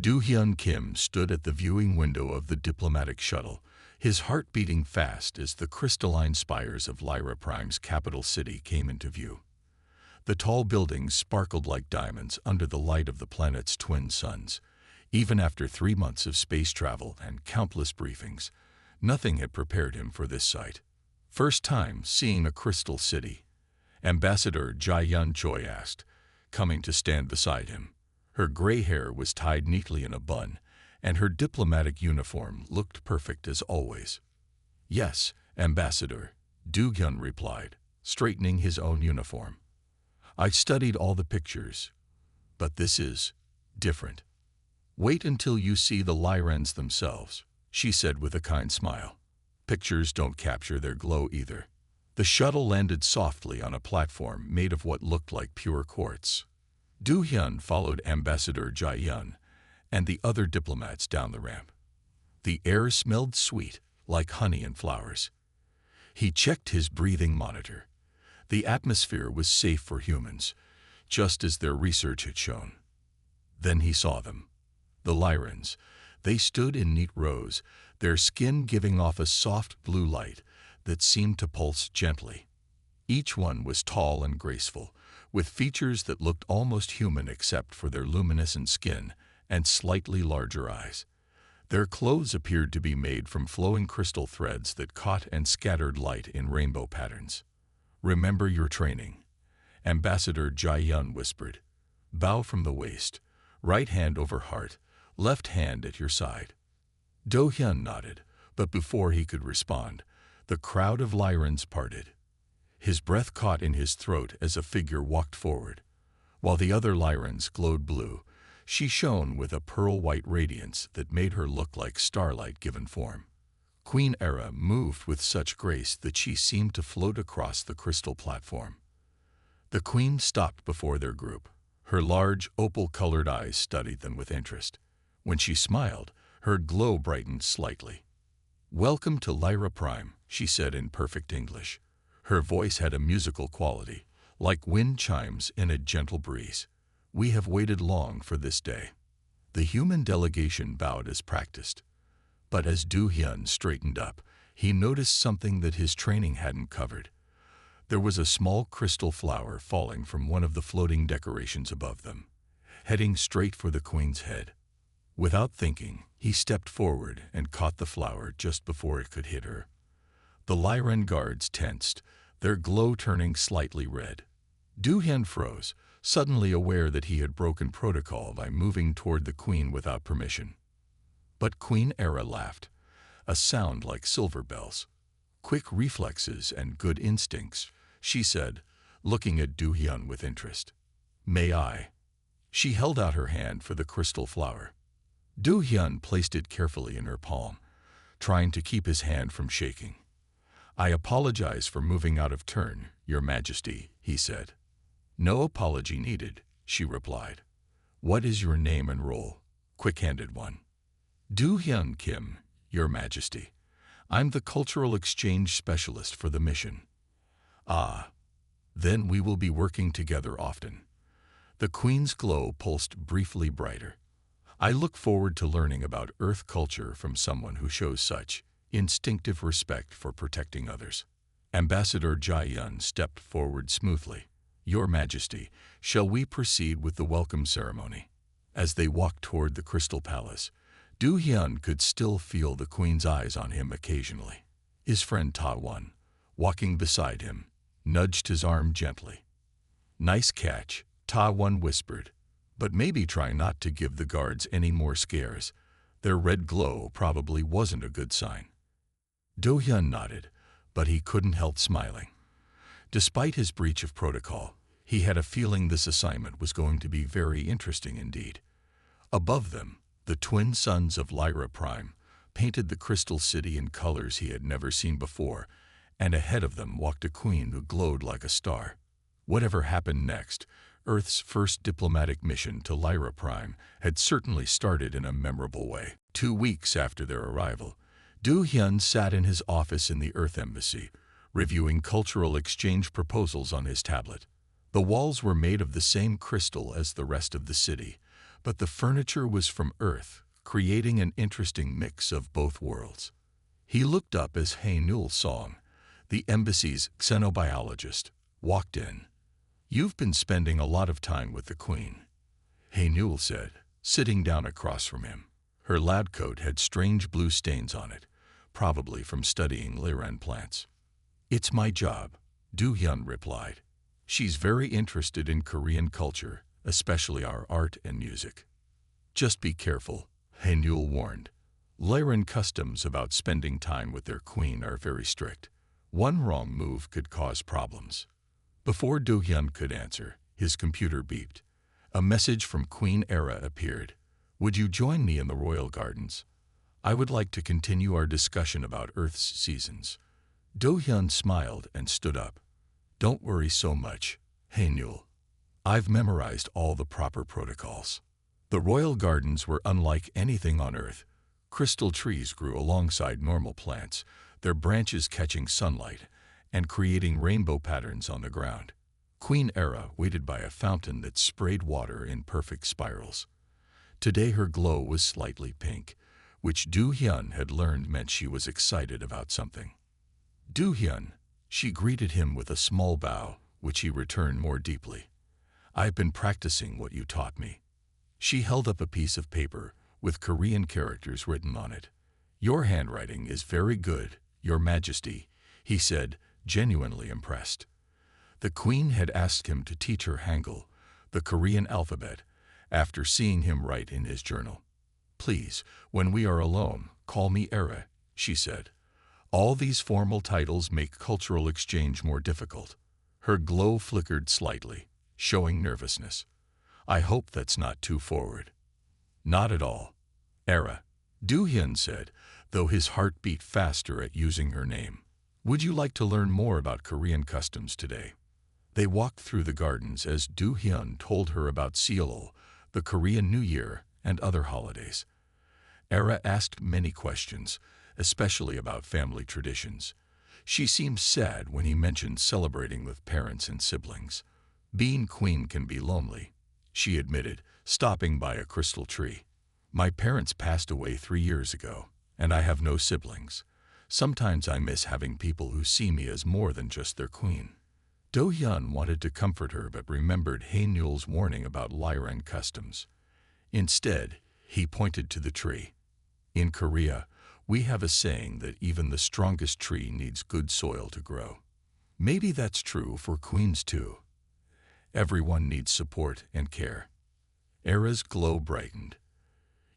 Do-hyun Kim stood at the viewing window of the diplomatic shuttle, his heart beating fast as the crystalline spires of Lyra Prime's capital city came into view. The tall buildings sparkled like diamonds under the light of the planet's twin suns. Even after 3 months of space travel and countless briefings, nothing had prepared him for this sight. First time seeing a crystal city, Ambassador Jae-yun Choi asked, coming to stand beside him. Her gray hair was tied neatly in a bun, and her diplomatic uniform looked perfect as always. Yes, Ambassador, Do-hyun replied, straightening his own uniform. I studied all the pictures, but this is different. Wait until you see the Lyrans themselves, she said with a kind smile. Pictures don't capture their glow either. The shuttle landed softly on a platform made of what looked like pure quartz. Do-hyun followed Ambassador Jae-yun and the other diplomats down the ramp. The air smelled sweet, like honey and flowers. He checked his breathing monitor. The atmosphere was safe for humans, just as their research had shown. Then he saw them. The Lyrans. They stood in neat rows, their skin giving off a soft blue light that seemed to pulse gently. Each one was tall and graceful, with features that looked almost human except for their luminescent skin and slightly larger eyes. Their clothes appeared to be made from flowing crystal threads that caught and scattered light in rainbow patterns. Remember your training, Ambassador Jae-yun whispered. Bow from the waist, right hand over heart, left hand at your side. Do-hyun nodded, but before he could respond, the crowd of Lyrans parted. His breath caught in his throat as a figure walked forward. While the other Lyrans glowed blue, she shone with a pearl-white radiance that made her look like starlight given form. Queen Era moved with such grace that she seemed to float across the crystal platform. The queen stopped before their group. Her large, opal-colored eyes studied them with interest. When she smiled, her glow brightened slightly. Welcome to Lyra Prime, she said in perfect English. Her voice had a musical quality, like wind chimes in a gentle breeze. We have waited long for this day. The human delegation bowed as practiced. But as Do-hyun straightened up, he noticed something that his training hadn't covered. There was a small crystal flower falling from one of the floating decorations above them, heading straight for the queen's head. Without thinking, he stepped forward and caught the flower just before it could hit her. The Lyran guards tensed, their glow turning slightly red. Do-hyun froze, suddenly aware that he had broken protocol by moving toward the queen without permission. But Queen Era laughed, a sound like silver bells. Quick reflexes and good instincts, she said, looking at Do-hyun with interest. May I? She held out her hand for the crystal flower. Do-hyun placed it carefully in her palm, trying to keep his hand from shaking. I apologize for moving out of turn, Your Majesty, he said. No apology needed, she replied. What is your name and role? Quick-handed one. Do-hyun Kim, Your Majesty. I'm the cultural exchange specialist for the mission. Ah, then we will be working together often. The queen's glow pulsed briefly brighter. I look forward to learning about Earth culture from someone who shows such instinctive respect for protecting others. Ambassador Jae-yun stepped forward smoothly. Your Majesty, shall we proceed with the welcome ceremony? As they walked toward the Crystal Palace, Do-hyun could still feel the queen's eyes on him occasionally. His friend Ta-won, walking beside him, nudged his arm gently. Nice catch, Ta-won whispered, but maybe try not to give the guards any more scares. Their red glow probably wasn't a good sign. Do-hyun nodded, but he couldn't help smiling. Despite his breach of protocol, he had a feeling this assignment was going to be very interesting indeed. Above them, the twin suns of Lyra Prime painted the crystal city in colors he had never seen before, and ahead of them walked a queen who glowed like a star. Whatever happened next, Earth's first diplomatic mission to Lyra Prime had certainly started in a memorable way. 2 weeks after their arrival, Do-hyun sat in his office in the Earth Embassy, reviewing cultural exchange proposals on his tablet. The walls were made of the same crystal as the rest of the city, but the furniture was from Earth, creating an interesting mix of both worlds. He looked up as Haenul Song, the embassy's xenobiologist, walked in. "You've been spending a lot of time with the Queen," Haenul said, sitting down across from him. Her lab coat had strange blue stains on it, probably from studying Liren plants. "It's my job," Do-hyun replied. "She's very interested in Korean culture, especially our art and music." "Just be careful," Haenul warned. "Liren customs about spending time with their queen are very strict. One wrong move could cause problems." Before Do-hyun could answer, his computer beeped. A message from Queen Era appeared. "Would you join me in the royal gardens? I would like to continue our discussion about Earth's seasons." Do-hyun smiled and stood up. "Don't worry so much, Haenul. I've memorized all the proper protocols." The royal gardens were unlike anything on Earth. Crystal trees grew alongside normal plants, their branches catching sunlight and creating rainbow patterns on the ground. Queen Era waited by a fountain that sprayed water in perfect spirals. Today her glow was slightly pink, which Do-hyun had learned meant she was excited about something. "Do-hyun," she greeted him with a small bow, which he returned more deeply. "I've been practicing what you taught me." She held up a piece of paper with Korean characters written on it. "Your handwriting is very good, Your Majesty," he said, genuinely impressed. The Queen had asked him to teach her Hangul, the Korean alphabet, after seeing him write in his journal. "Please, when we are alone, call me Era," she said. "All these formal titles make cultural exchange more difficult." Her glow flickered slightly, showing nervousness. "I hope that's not too forward." "Not at all, Era," Do-hyun said, though his heart beat faster at using her name. "Would you like to learn more about Korean customs today?" They walked through the gardens as Do-hyun told her about Seollal, the Korean New Year, and other holidays. Era asked many questions, especially about family traditions. She seemed sad when he mentioned celebrating with parents and siblings. "Being queen can be lonely," she admitted, stopping by a crystal tree. "My parents passed away 3 years ago, and I have no siblings. Sometimes I miss having people who see me as more than just their queen." Do-hyun wanted to comfort her but remembered Haenul's warning about Liren customs. Instead, he pointed to the tree. "In Korea, we have a saying that even the strongest tree needs good soil to grow. Maybe that's true for queens too. Everyone needs support and care." Era's glow brightened.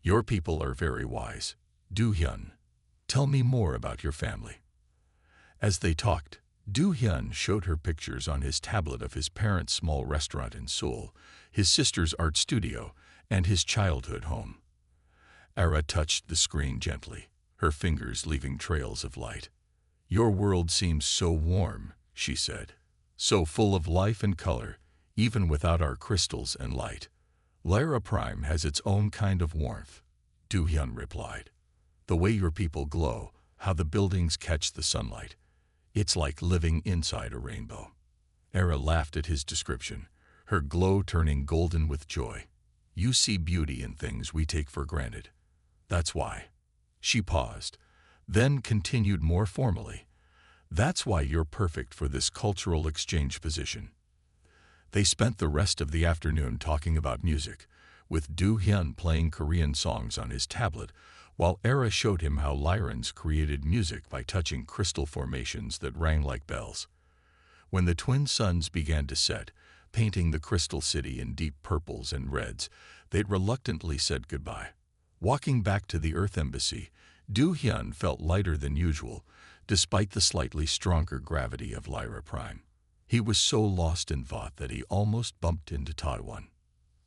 "Your people are very wise, Do-hyun. Tell me more about your family." As they talked, Do-hyun showed her pictures on his tablet of his parents' small restaurant in Seoul, his sister's art studio, and his childhood home. Era touched the screen gently, her fingers leaving trails of light. "Your world seems so warm," she said. "So full of life and color, even without our crystals and light." "Lyra Prime has its own kind of warmth," Do-hyun replied. "The way your people glow, how the buildings catch the sunlight. It's like living inside a rainbow." Era laughed at his description, her glow turning golden with joy. "You see beauty in things we take for granted. That's why." She paused, then continued more formally. "That's why you're perfect for this cultural exchange position." They spent the rest of the afternoon talking about music, with Do-hyun playing Korean songs on his tablet, while Era showed him how Lyrens created music by touching crystal formations that rang like bells. When the twin suns began to set, painting the crystal city in deep purples and reds, they reluctantly said goodbye. Walking back to the Earth Embassy, Do-hyun felt lighter than usual, despite the slightly stronger gravity of Lyra Prime. He was so lost in thought that he almost bumped into Taiwan.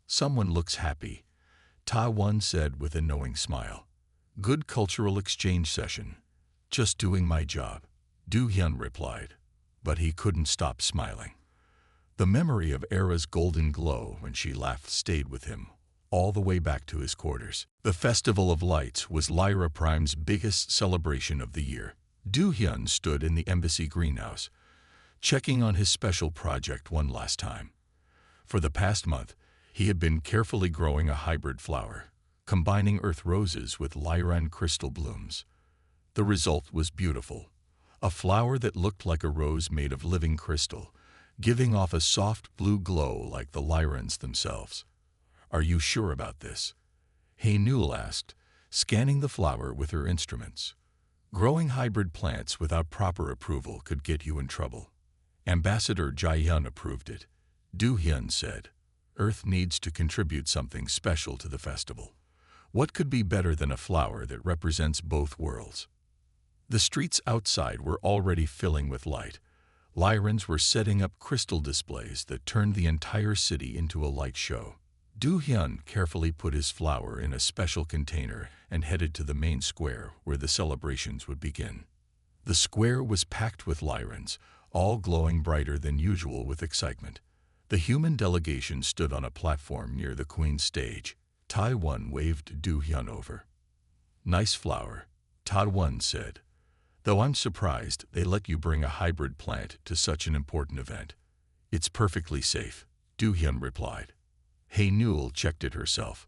"Someone looks happy," Taiwan said with a knowing smile. "Good cultural exchange session." "Just doing my job," Do-hyun replied, but he couldn't stop smiling. The memory of Era's golden glow when she laughed stayed with him all the way back to his quarters. The Festival of Lights was Lyra Prime's biggest celebration of the year. Do-hyun stood in the embassy greenhouse, checking on his special project one last time. For the past month, He had been carefully growing a hybrid flower, combining earth roses with Lyran crystal blooms. The result was beautiful, a flower that looked like a rose made of living crystal, giving off a soft blue glow like the Lyrans themselves. "Are you sure about this?" Haynul asked, scanning the flower with her instruments. "Growing hybrid plants without proper approval could get you in trouble." Ambassador Jai-Yun approved it. Du-Hyun said, "Earth needs to contribute something special to the festival. What could be better than a flower that represents both worlds?" The streets outside were already filling with light. Lyrans were setting up crystal displays that turned the entire city into a light show. Du-Hyun carefully put his flower in a special container and headed to the main square where the celebrations would begin. The square was packed with Lyrans, all glowing brighter than usual with excitement. The human delegation stood on a platform near the Queen's stage. Tai-Won waved Du-Hyun over. "Nice flower," Tai-Won said. "Though I'm surprised they let you bring a hybrid plant to such an important event." "It's perfectly safe," Du-Hyun replied. Haynul checked it herself.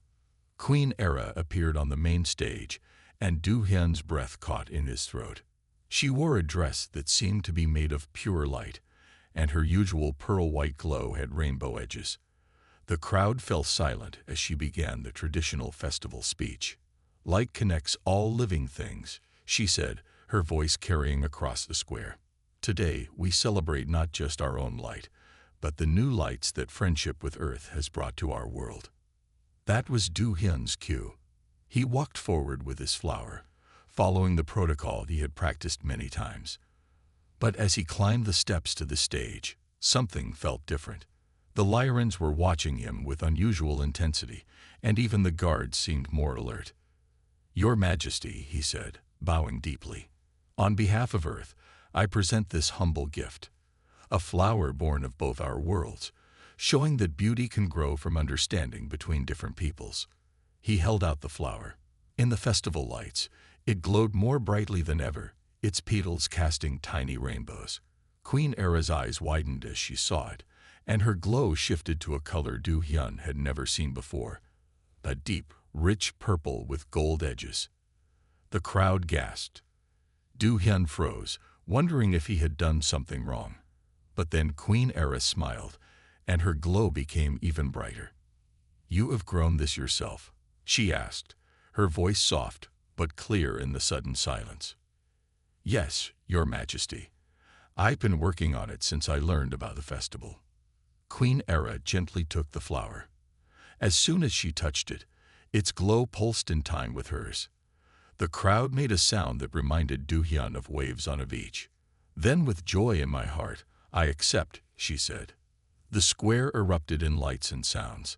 Queen Era appeared on the main stage, and Du-Hyun's breath caught in his throat. She wore a dress that seemed to be made of pure light, and her usual pearl-white glow had rainbow edges. The crowd fell silent as she began the traditional festival speech. "Light connects all living things," she said, her voice carrying across the square. "Today, we celebrate not just our own light, but the new lights that friendship with Earth has brought to our world." That was Du-Hyun's cue. He walked forward with his flower, following the protocol he had practiced many times. But as he climbed the steps to the stage, something felt different. The Lyrans were watching him with unusual intensity, and even the guards seemed more alert. "Your Majesty," he said, bowing deeply, "on behalf of Earth, I present this humble gift. A flower born of both our worlds, showing that beauty can grow from understanding between different peoples." He held out the flower. In the festival lights, it glowed more brightly than ever, its petals casting tiny rainbows. Queen Era's eyes widened as she saw it, and her glow shifted to a color Du-Hyun had never seen before, a deep, rich purple with gold edges. The crowd gasped. Du-Hyun froze, wondering if he had done something wrong. But then Queen Era smiled, and her glow became even brighter. "You have grown this yourself?" she asked, her voice soft but clear in the sudden silence. "Yes, Your Majesty. I've been working on it since I learned about the festival." Queen Era gently took the flower. As soon as she touched it, its glow pulsed in time with hers. The crowd made a sound that reminded Du-Hyun of waves on a beach. "Then with joy in my heart, I accept," she said. The square erupted in lights and sounds.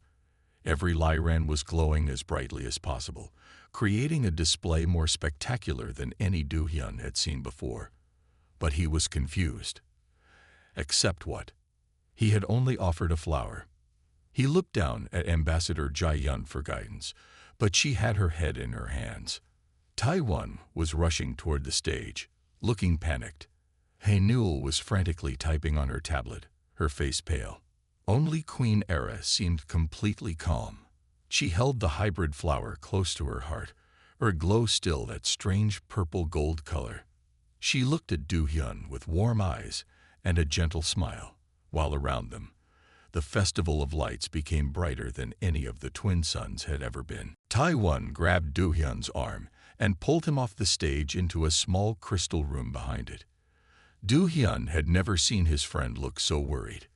Every Lyran was glowing as brightly as possible, creating a display more spectacular than any Du-Hyun had seen before. But he was confused. Accept what? He had only offered a flower. He looked down at Ambassador Jai-Yun for guidance, but she had her head in her hands. Tai-Won was rushing toward the stage, looking panicked. Haynul was frantically typing on her tablet, her face pale. Only Queen Era seemed completely calm. She held the hybrid flower close to her heart, her glow still that strange purple-gold color. She looked at Du-Hyun with warm eyes and a gentle smile, while around them, the festival of lights became brighter than any of the twin suns had ever been. Tai-Won grabbed Du-Hyun's arm and pulled him off the stage into a small crystal room behind it. Du-Hyun had never seen his friend look so worried.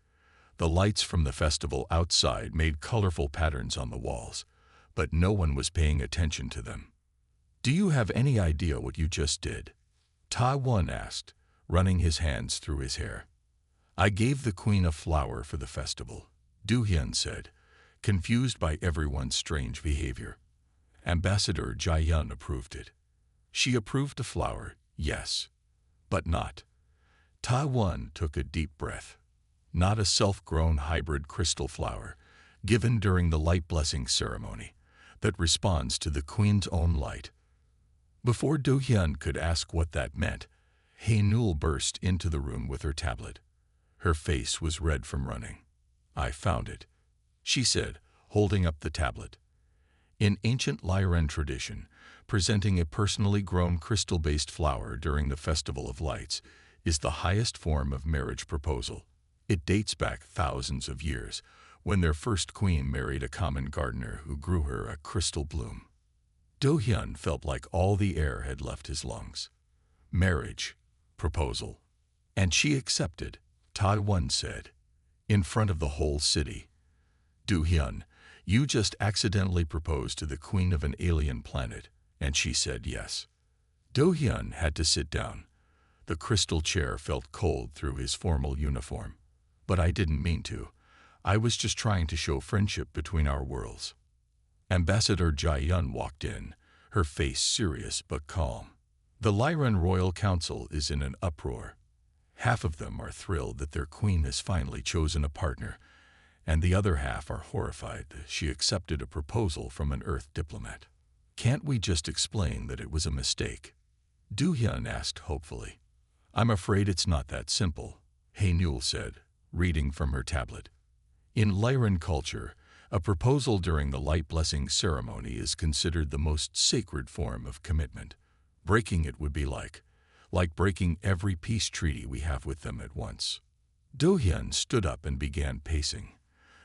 The lights from the festival outside made colorful patterns on the walls, but no one was paying attention to them. "Do you have any idea what you just did?" Tai-Won asked, running his hands through his hair. "I gave the queen a flower for the festival," Du-Hyun said, confused by everyone's strange behavior. Ambassador Jai-Yun approved it. She approved the flower, yes, but not. Tai-Won took a deep breath. Not a self-grown hybrid crystal flower, given during the light blessing ceremony, that responds to the queen's own light. Before Du-Hyun could ask what that meant, Haynul burst into the room with her tablet. Her face was red from running. "I found it," she said, holding up the tablet. In ancient Lyran tradition, presenting a personally grown crystal-based flower during the Festival of Lights is the highest form of marriage proposal. It dates back thousands of years, when their first queen married a common gardener who grew her a crystal bloom. Do-hyun felt like all the air had left his lungs. Marriage, proposal. And she accepted, Ta-won said, in front of the whole city. Do-hyun, you just accidentally proposed to the queen of an alien planet, and she said yes. Do-hyun had to sit down. The crystal chair felt cold through his formal uniform. But I didn't mean to. I was just trying to show friendship between our worlds. Ambassador Jae-yun walked in, her face serious but calm. The Lyran Royal Council is in an uproar. Half of them are thrilled that their queen has finally chosen a partner, and the other half are horrified that she accepted a proposal from an Earth diplomat. Can't we just explain that it was a mistake? Do-hyun asked hopefully. I'm afraid it's not that simple, Hae-nul said, reading from her tablet. In Lyran culture, a proposal during the light blessing ceremony is considered the most sacred form of commitment. Breaking it would be like breaking every peace treaty we have with them at once. Do-hyun stood up and began pacing.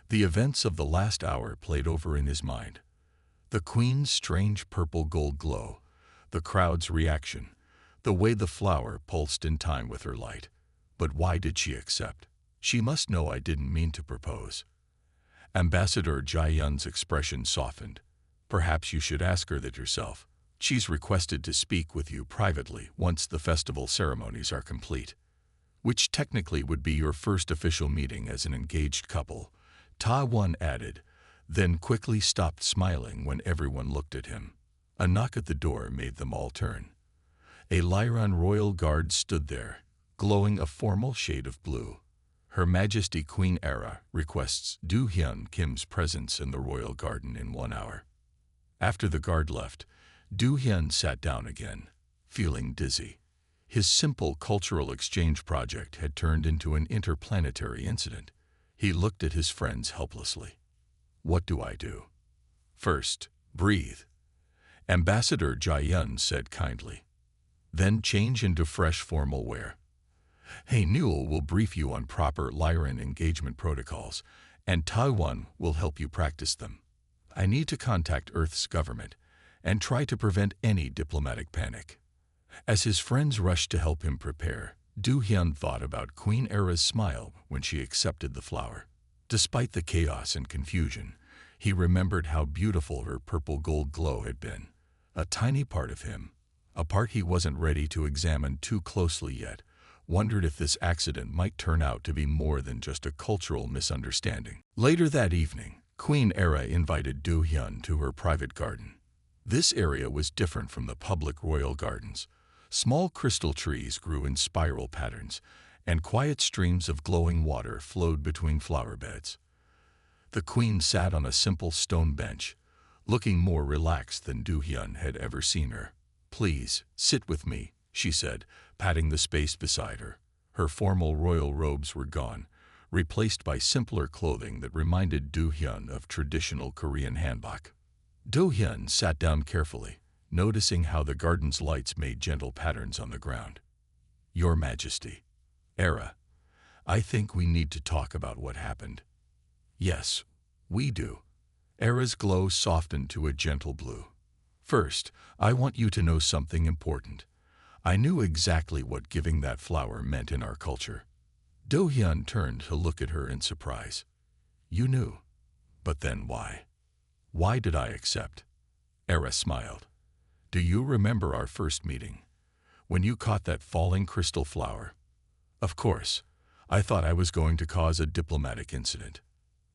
The events of the last hour played over in his mind. The queen's strange purple-gold glow, the crowd's reaction, the way the flower pulsed in time with her light. But why did she accept? She must know I didn't mean to propose. Ambassador Jae-yun's expression softened. Perhaps you should ask her that yourself. She's requested to speak with you privately once the festival ceremonies are complete, which technically would be your first official meeting as an engaged couple, Ta-won added, then quickly stopped smiling when everyone looked at him. A knock at the door made them all turn. A Lyran royal guard stood there, glowing a formal shade of blue. Her Majesty Queen Era requests Do-hyun Kim's presence in the royal garden in 1 hour. After the guard left, Do-hyun sat down again, feeling dizzy. His simple cultural exchange project had turned into an interplanetary incident. He looked at his friends helplessly. What do I do? First, breathe, Ambassador Jae-yun said kindly. Then change into fresh formal wear. Hae-nul will brief you on proper Lyran engagement protocols, and Ta-won will help you practice them. I need to contact Earth's government and try to prevent any diplomatic panic. As his friends rushed to help him prepare, Do-hyun thought about Queen Era's smile when she accepted the flower. Despite the chaos and confusion, he remembered how beautiful her purple-gold glow had been. A tiny part of him, a part he wasn't ready to examine too closely yet, wondered if this accident might turn out to be more than just a cultural misunderstanding. Later that evening, Queen Era invited Do-hyun to her private garden. This area was different from the public royal gardens. Small crystal trees grew in spiral patterns, and quiet streams of glowing water flowed between flower beds. The queen sat on a simple stone bench, looking more relaxed than Do-hyun had ever seen her. Please, sit with me, she said, patting the space beside her. Her formal royal robes were gone, replaced by simpler clothing that reminded Do-hyun of traditional Korean hanbok. Do-hyun sat down carefully, noticing how the garden's lights made gentle patterns on the ground. Your Majesty, Era, I think we need to talk about what happened. Yes, we do. Era's glow softened to a gentle blue. First, I want you to know something important. I knew exactly what giving that flower meant in our culture. Do-hyun turned to look at her in surprise. You knew. But then why? Why did I accept? Era smiled. Do you remember our first meeting? When you caught that falling crystal flower? Of course, I thought I was going to cause a diplomatic incident.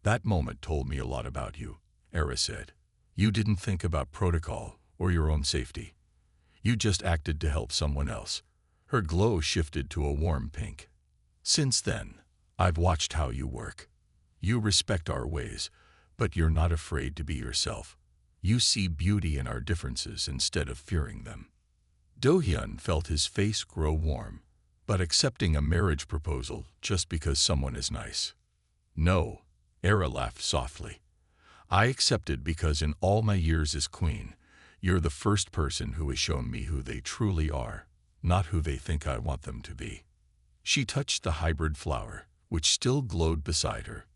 That moment told me a lot about you, Era said. You didn't think about protocol or your own safety. You just acted to help someone else. Her glow shifted to a warm pink. Since then, I've watched how you work. You respect our ways, but you're not afraid to be yourself. You see beauty in our differences instead of fearing them. Do-hyun felt his face grow warm, but accepting a marriage proposal just because someone is nice. No, Era laughed softly. I accepted because in all my years as queen, you're the first person who has shown me who they truly are, not who they think I want them to be. She touched the hybrid flower, which still glowed beside her.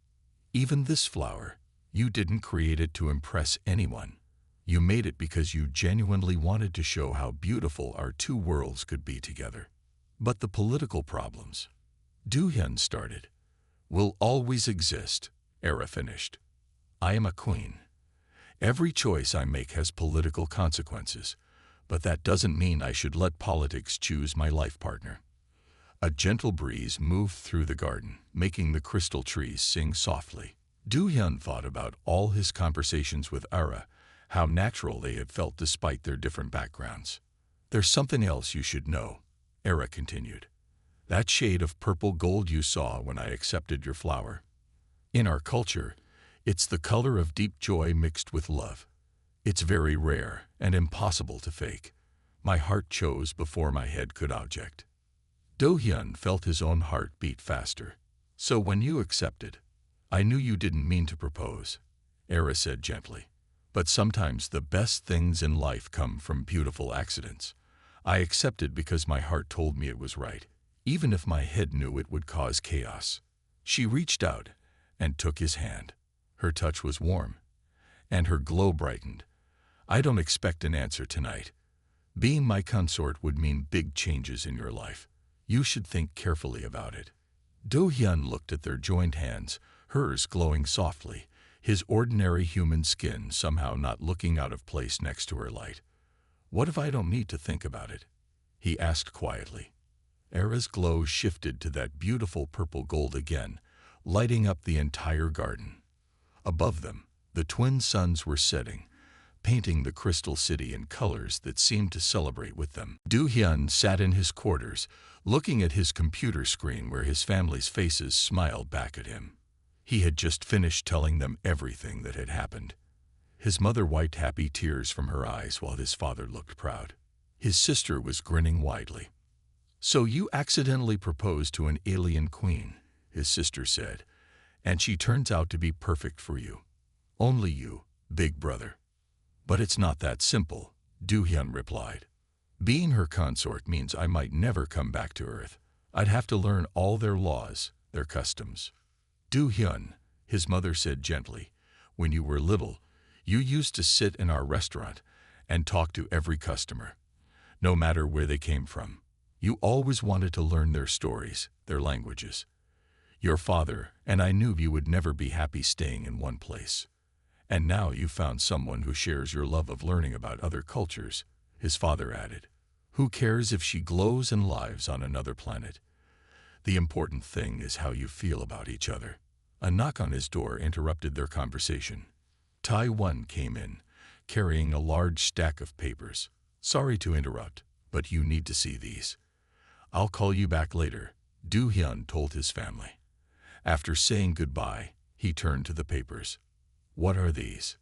Even this flower, you didn't create it to impress anyone. You made it because you genuinely wanted to show how beautiful our two worlds could be together. But the political problems, Du-hyun started, will always exist, Era finished. I am a queen. Every choice I make has political consequences, but that doesn't mean I should let politics choose my life partner. A gentle breeze moved through the garden, making the crystal trees sing softly. Du-hyun thought about all his conversations with Ara, how natural they had felt despite their different backgrounds. There's something else you should know, Era continued. That shade of purple gold you saw when I accepted your flower. In our culture, it's the color of deep joy mixed with love. It's very rare and impossible to fake. My heart chose before my head could object. Do-hyun felt his own heart beat faster. So when you accepted, I knew you didn't mean to propose, Era said gently. But sometimes the best things in life come from beautiful accidents. I accepted because my heart told me it was right, even if my head knew it would cause chaos. She reached out and took his hand. Her touch was warm, and her glow brightened. I don't expect an answer tonight. Being my consort would mean big changes in your life. You should think carefully about it. Do-hyun looked at their joined hands, hers glowing softly, his ordinary human skin somehow not looking out of place next to her light. What if I don't need to think about it? He asked quietly. Era's glow shifted to that beautiful purple gold again, lighting up the entire garden. Above them, the twin suns were setting, painting the crystal city in colors that seemed to celebrate with them. Do-hyun sat in his quarters, looking at his computer screen where his family's faces smiled back at him. He had just finished telling them everything that had happened. His mother wiped happy tears from her eyes while his father looked proud. His sister was grinning widely. So you accidentally proposed to an alien queen, his sister said, and she turns out to be perfect for you. Only you, big brother. But it's not that simple, Do-hyun replied. Being her consort means I might never come back to Earth. I'd have to learn all their laws, their customs. Do-hyun, his mother said gently, when you were little, you used to sit in our restaurant and talk to every customer, no matter where they came from. You always wanted to learn their stories, their languages. Your father and I knew you would never be happy staying in one place. And now you found someone who shares your love of learning about other cultures, his father added. Who cares if she glows and lives on another planet? The important thing is how you feel about each other. A knock on his door interrupted their conversation. Tai-1 came in, carrying a large stack of papers. Sorry to interrupt, but you need to see these. I'll call you back later, Do-hyun told his family. After saying goodbye, he turned to the papers. What are these?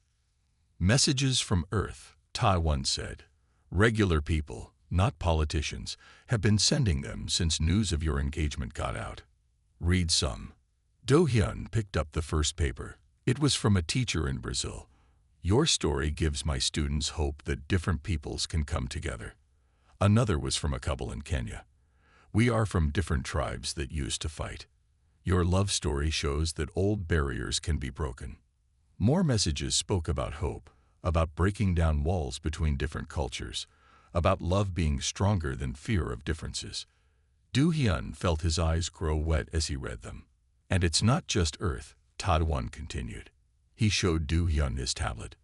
Messages from Earth, Tai-1 said. Regular people, not politicians, have been sending them since news of your engagement got out. Read some. Do-hyun picked up the first paper. It was from a teacher in Brazil. Your story gives my students hope that different peoples can come together. Another was from a couple in Kenya. We are from different tribes that used to fight. Your love story shows that old barriers can be broken. More messages spoke about hope, about breaking down walls between different cultures, about love being stronger than fear of differences. Do-hyun felt his eyes grow wet as he read them. And it's not just Earth, Tai-1 continued. He showed Do-hyun his tablet.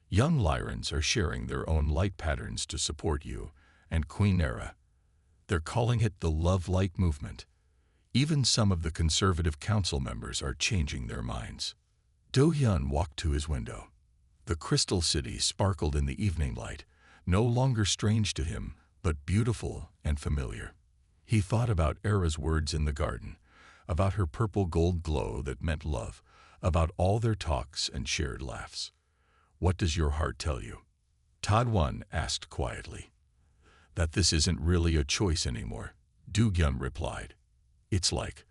Young Lyrans are sharing their own light patterns to support you and Queen Era. They're calling it the Love Light Movement. Even some of the conservative council members are changing their minds. Do-hyun walked to his window. The crystal city sparkled in the evening light, no longer strange to him, but beautiful and familiar. He thought about Era's words in the garden, about her purple gold glow that meant love, about all their talks and shared laughs. What does your heart tell you? Tai-1 asked quietly. That this isn't really a choice anymore, Do-hyun replied. It's like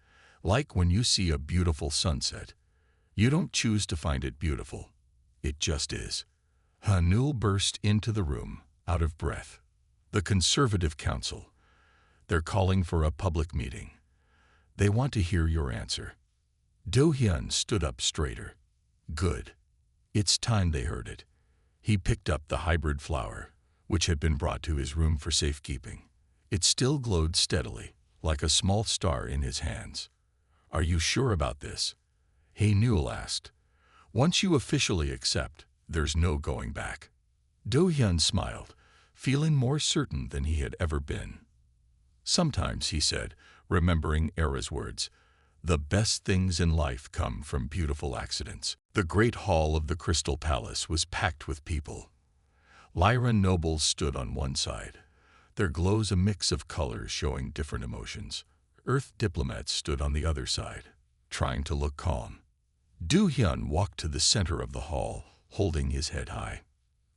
when you see a beautiful sunset. You don't choose to find it beautiful. It just is. Hanul burst into the room, out of breath. The Conservative Council. They're calling for a public meeting. They want to hear your answer. Do-hyun stood up straighter. Good. It's time they heard it. He picked up the hybrid flower, which had been brought to his room for safekeeping. It still glowed steadily, like a small star in his hands. Are you sure about this? Hanul asked. Once you officially accept, there's no going back. Do-hyun smiled, feeling more certain than he had ever been. Sometimes, he said, remembering Era's words, the best things in life come from beautiful accidents. The great hall of the Crystal Palace was packed with people. Lyra nobles stood on one side, their glows a mix of colors showing different emotions. Earth diplomats stood on the other side, trying to look calm. Do-hyun walked to the center of the hall, holding his head high.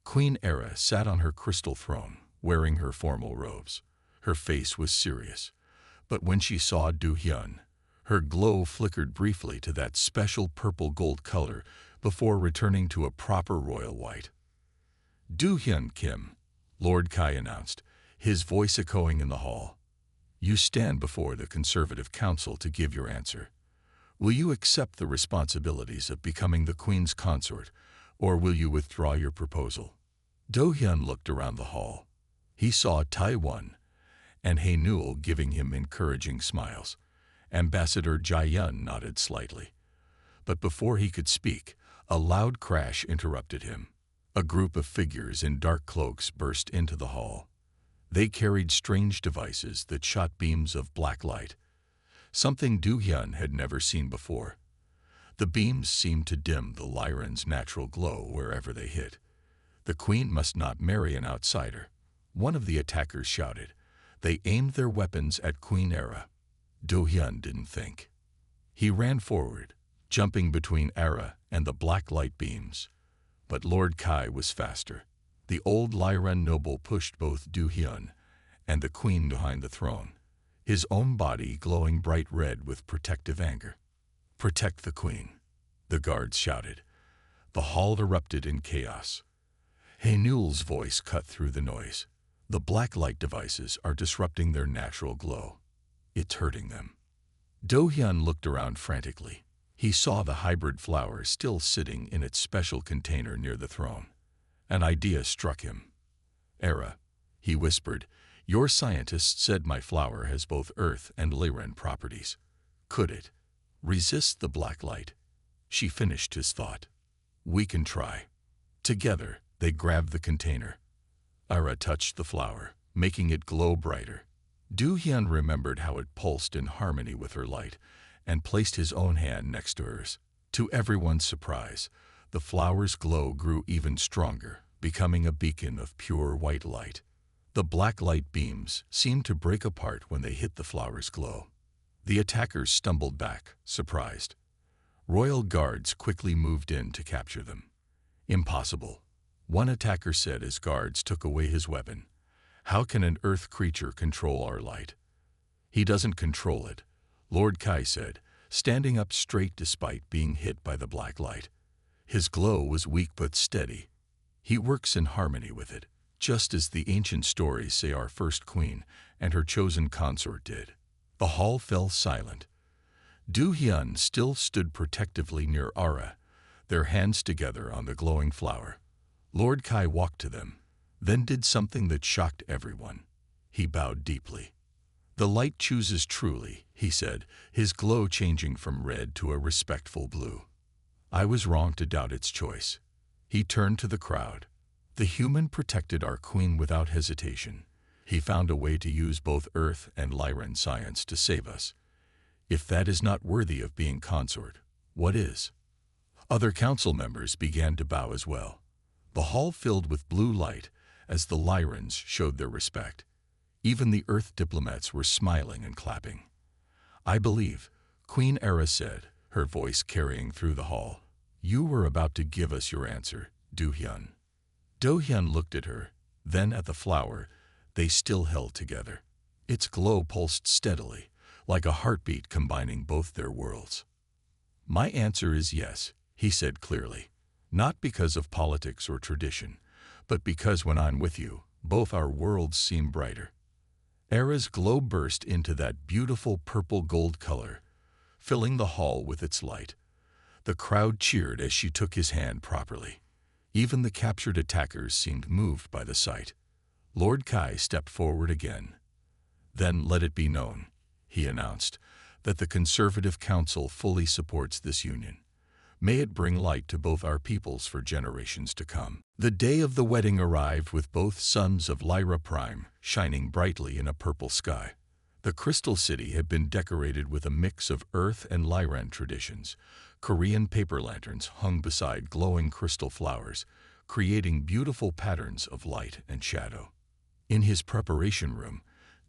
Queen Era sat on her crystal throne, wearing her formal robes. Her face was serious, but when she saw Do-hyun, her glow flickered briefly to that special purple-gold color before returning to a proper royal white. Do-hyun Kim, Lord Kai announced, his voice echoing in the hall. You stand before the Conservative Council to give your answer. Will you accept the responsibilities of becoming the Queen's consort, or will you withdraw your proposal? Do-hyun looked around the hall. He saw Taiwan and Hanul giving him encouraging smiles. Ambassador Jae-yun nodded slightly. But before he could speak, a loud crash interrupted him. A group of figures in dark cloaks burst into the hall. They carried strange devices that shot beams of black light, something Do-hyun had never seen before. The beams seemed to dim the Lyran's natural glow wherever they hit. The queen must not marry an outsider. One of the attackers shouted. They aimed their weapons at Queen Era. Do-hyun didn't think. He ran forward, jumping between Era and the black light beams. But Lord Kai was faster. The old Lyran noble pushed both Do-hyun and the queen behind the throne, his own body glowing bright red with protective anger. Protect the queen, the guards shouted. The hall erupted in chaos. Hanul's voice cut through the noise. The black light devices are disrupting their natural glow. It's hurting them. Do-hyun looked around frantically. He saw the hybrid flower still sitting in its special container near the throne. An idea struck him. Era, he whispered, your scientist said my flower has both Earth and Lyran properties. Could it resist the black light? She finished his thought. We can try. Together, they grabbed the container. Era touched the flower, making it glow brighter. Do-hyun remembered how it pulsed in harmony with her light and placed his own hand next to hers. To everyone's surprise, the flower's glow grew even stronger, becoming a beacon of pure white light. The black light beams seemed to break apart when they hit the flower's glow. The attackers stumbled back, surprised. Royal guards quickly moved in to capture them. Impossible, one attacker said as guards took away his weapon. How can an earth creature control our light? He doesn't control it, Lord Kai said, standing up straight despite being hit by the black light. His glow was weak but steady. He works in harmony with it, just as the ancient stories say our first queen and her chosen consort did. The hall fell silent. Do-hyun still stood protectively near Ara, their hands together on the glowing flower. Lord Kai walked to them, then did something that shocked everyone. He bowed deeply. The light chooses truly, he said, his glow changing from red to a respectful blue. I was wrong to doubt its choice. He turned to the crowd. The human protected our queen without hesitation. He found a way to use both Earth and Lyran science to save us. If that is not worthy of being consort, what is? Other council members began to bow as well. The hall filled with blue light as the Lyrans showed their respect. Even the Earth diplomats were smiling and clapping. I believe, Queen Era said, her voice carrying through the hall. You were about to give us your answer, Do-hyun. Do-hyun looked at her, then at the flower. They still held together. Its glow pulsed steadily, like a heartbeat combining both their worlds. My answer is yes, he said clearly. Not because of politics or tradition, but because when I'm with you, both our worlds seem brighter. Era's glow burst into that beautiful purple-gold color, filling the hall with its light. The crowd cheered as she took his hand properly. Even the captured attackers seemed moved by the sight. Lord Kai stepped forward again. "Then let it be known," he announced, "that the Conservative Council fully supports this union. May it bring light to both our peoples for generations to come." The day of the wedding arrived with both sons of Lyra Prime shining brightly in a purple sky. The Crystal City had been decorated with a mix of Earth and Lyran traditions. Korean paper lanterns hung beside glowing crystal flowers, creating beautiful patterns of light and shadow. In his preparation room,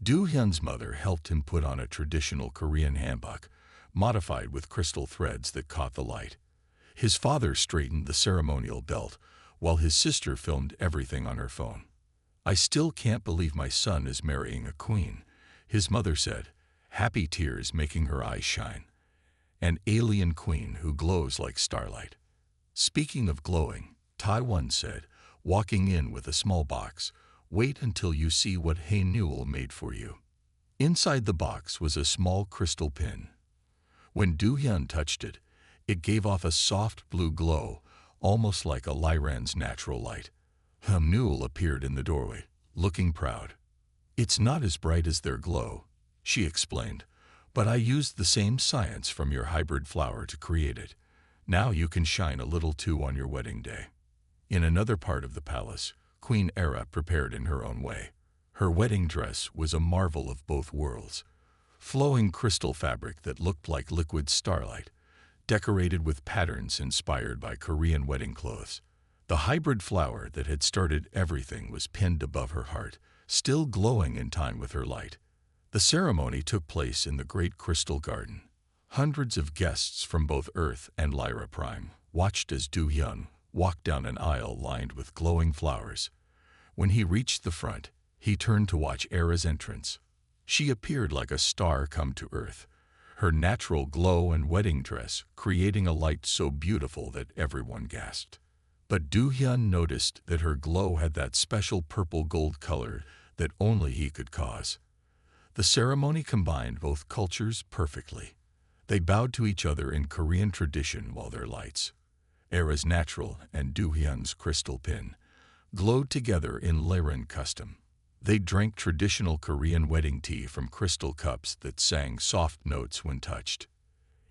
Do-hyun's mother helped him put on a traditional Korean hanbok, modified with crystal threads that caught the light. His father straightened the ceremonial belt, while his sister filmed everything on her phone. "I still can't believe my son is marrying a queen," his mother said, happy tears making her eyes shine. "An alien queen who glows like starlight." "Speaking of glowing," Taiwan said, walking in with a small box, "wait until you see what Hey Newell made for you." Inside the box was a small crystal pin. When Do-hyun touched it, it gave off a soft blue glow, almost like a Lyran's natural light. Newell appeared in the doorway, looking proud. "It's not as bright as their glow," she explained, "but I used the same science from your hybrid flower to create it. Now you can shine a little too on your wedding day." In another part of the palace, Queen Era prepared in her own way. Her wedding dress was a marvel of both worlds. Flowing crystal fabric that looked like liquid starlight, decorated with patterns inspired by Korean wedding clothes. The hybrid flower that had started everything was pinned above her heart, still glowing in time with her light. The ceremony took place in the Great Crystal Garden. Hundreds of guests from both Earth and Lyra Prime watched as Do-hyun walked down an aisle lined with glowing flowers. When he reached the front, he turned to watch Era's entrance. She appeared like a star come to Earth, her natural glow and wedding dress creating a light so beautiful that everyone gasped. But Do-hyun noticed that her glow had that special purple-gold color that only he could cause. The ceremony combined both cultures perfectly. They bowed to each other in Korean tradition while their lights, Era's natural and Do-hyun's crystal pin, glowed together in Lyran custom. They drank traditional Korean wedding tea from crystal cups that sang soft notes when touched.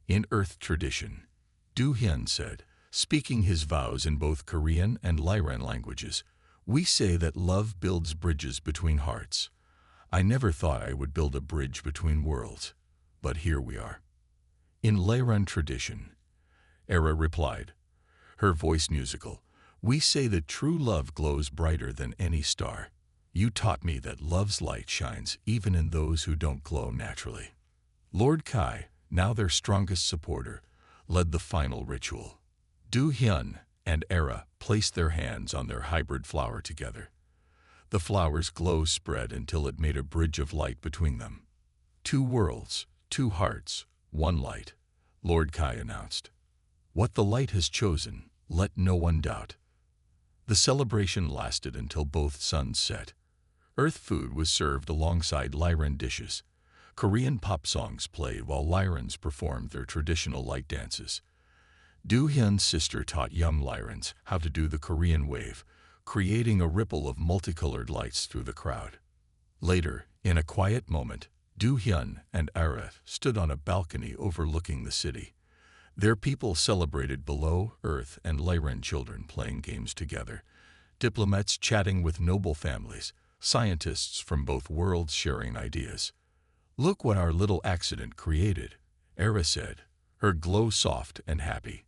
"In Earth tradition," Do-hyun said, speaking his vows in both Korean and Lyran languages, "we say that love builds bridges between hearts. I never thought I would build a bridge between worlds, but here we are." "In Lyran tradition," Era replied, her voice musical, "we say that true love glows brighter than any star. You taught me that love's light shines even in those who don't glow naturally." Lord Kai, now their strongest supporter, led the final ritual. Do-hyun and Era placed their hands on their hybrid flower together. The flower's glow spread until it made a bridge of light between them. "Two worlds, two hearts, one light," Lord Kai announced. "What the light has chosen, let no one doubt." The celebration lasted until both suns set. Earth food was served alongside Lyran dishes. Korean pop songs played while Lyrans performed their traditional light dances. Do-hyun's sister taught young Lyrans how to do the Korean wave, creating a ripple of multicolored lights through the crowd. Later, in a quiet moment, Do-hyun and Era stood on a balcony overlooking the city. Their people celebrated below Earth and Lyran children playing games together, diplomats chatting with noble families, scientists from both worlds sharing ideas. "Look what our little accident created," Era said, her glow soft and happy.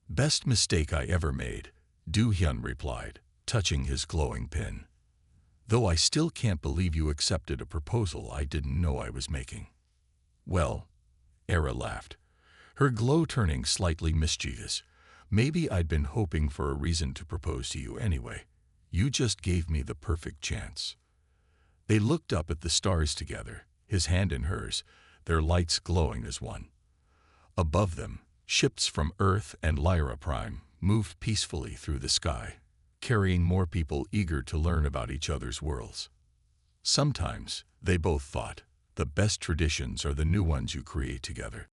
"Best mistake I ever made," Do-hyun replied, touching his glowing pin. "Though I still can't believe you accepted a proposal I didn't know I was making." "Well," Era laughed, her glow turning slightly mischievous, "maybe I'd been hoping for a reason to propose to you anyway. You just gave me the perfect chance." They looked up at the stars together, his hand in hers, their lights glowing as one. Above them, ships from Earth and Lyra Prime moved peacefully through the sky, carrying more people eager to learn about each other's worlds. Sometimes, they both thought, the best traditions are the new ones you create together.